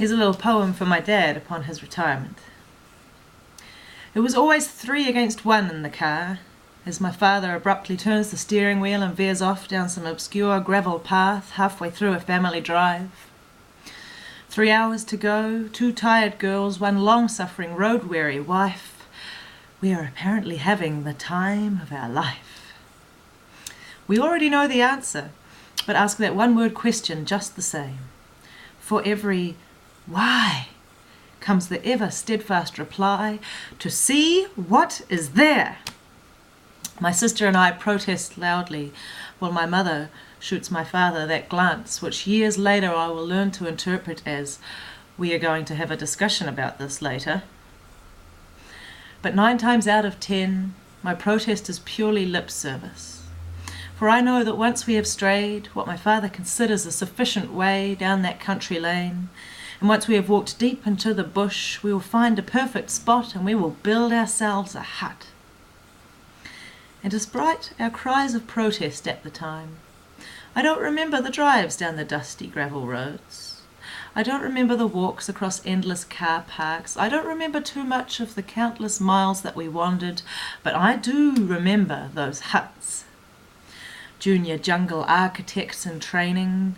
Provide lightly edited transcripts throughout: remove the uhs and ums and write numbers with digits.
Here's a little poem for my dad upon his retirement. It was always 3 against 1 in the car, as my father abruptly turns the steering wheel and veers off down some obscure gravel path halfway through a family drive. 3 hours to go, 2 tired girls, 1 long-suffering, road-weary wife. We are apparently having the time of our life. We already know the answer, but ask that one-word question just the same. For every why comes the ever-steadfast reply, to see what is there. My sister and I protest loudly, while my mother shoots my father that glance, which years later I will learn to interpret as, we are going to have a discussion about this later. But 9 times out of 10, my protest is purely lip service. For I know that once we have strayed what my father considers a sufficient way down that country lane, and once we have walked deep into the bush, we will find a perfect spot and we will build ourselves a hut. And despite our cries of protest at the time, I don't remember the drives down the dusty gravel roads. I don't remember the walks across endless car parks. I don't remember too much of the countless miles that we wandered, but I do remember those huts. Junior jungle architects in training,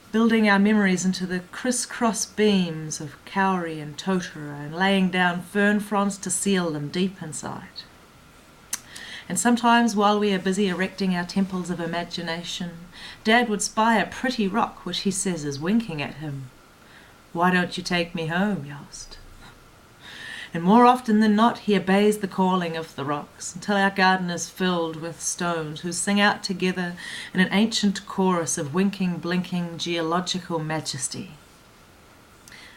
building our memories into the criss-cross beams of kauri and totara and laying down fern fronds to seal them deep inside. And sometimes while we are busy erecting our temples of imagination, Dad would spy a pretty rock which he says is winking at him. Why don't you take me home, Jost? And more often than not he obeys the calling of the rocks until our garden is filled with stones who sing out together in an ancient chorus of winking, blinking, geological majesty.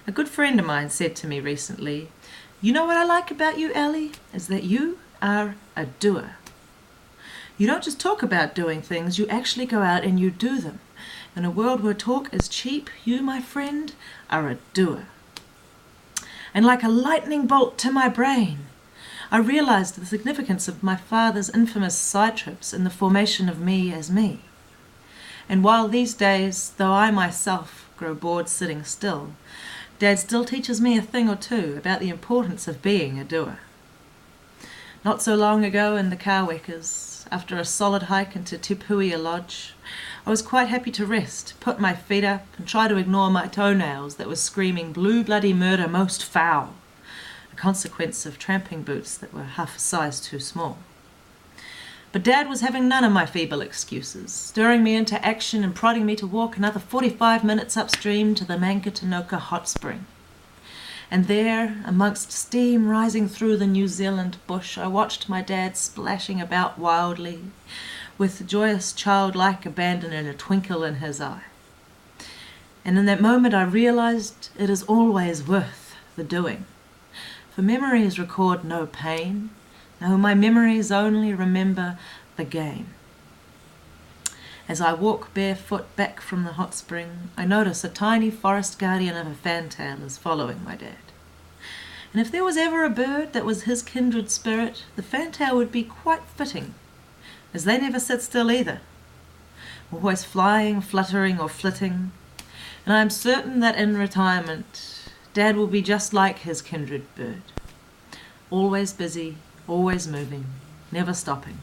A good friend of mine said to me recently, "You know what I like about you, Ellie, is that you are a doer. You don't just talk about doing things, you actually go out and you do them. In a world where talk is cheap, you, my friend, are a doer." And like a lightning bolt to my brain, I realized the significance of my father's infamous side trips in the formation of me as me. And while these days, though I myself grow bored sitting still, Dad still teaches me a thing or two about the importance of being a doer. Not so long ago in the Kawekas, after a solid hike into Te Puia Lodge, I was quite happy to rest, put my feet up and try to ignore my toenails that were screaming blue bloody murder most foul, a consequence of tramping boots that were half a size too small. But Dad was having none of my feeble excuses, stirring me into action and prodding me to walk another 45 minutes upstream to the Mankatanoka hot spring. And there, amongst steam rising through the New Zealand bush, I watched my dad splashing about wildly, with joyous childlike abandon and a twinkle in his eye. And in that moment I realized it is always worth the doing. For memories record no pain. No, my memories only remember the gain. As I walk barefoot back from the hot spring, I notice a tiny forest guardian of a fantail is following my dad. And if there was ever a bird that was his kindred spirit, the fantail would be quite fitting, as they never sit still either, always flying, fluttering, or flitting. And I am certain that in retirement, Dad will be just like his kindred bird, always busy, always moving, never stopping,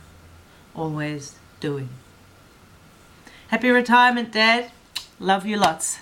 always doing. Happy retirement, Dad. Love you lots.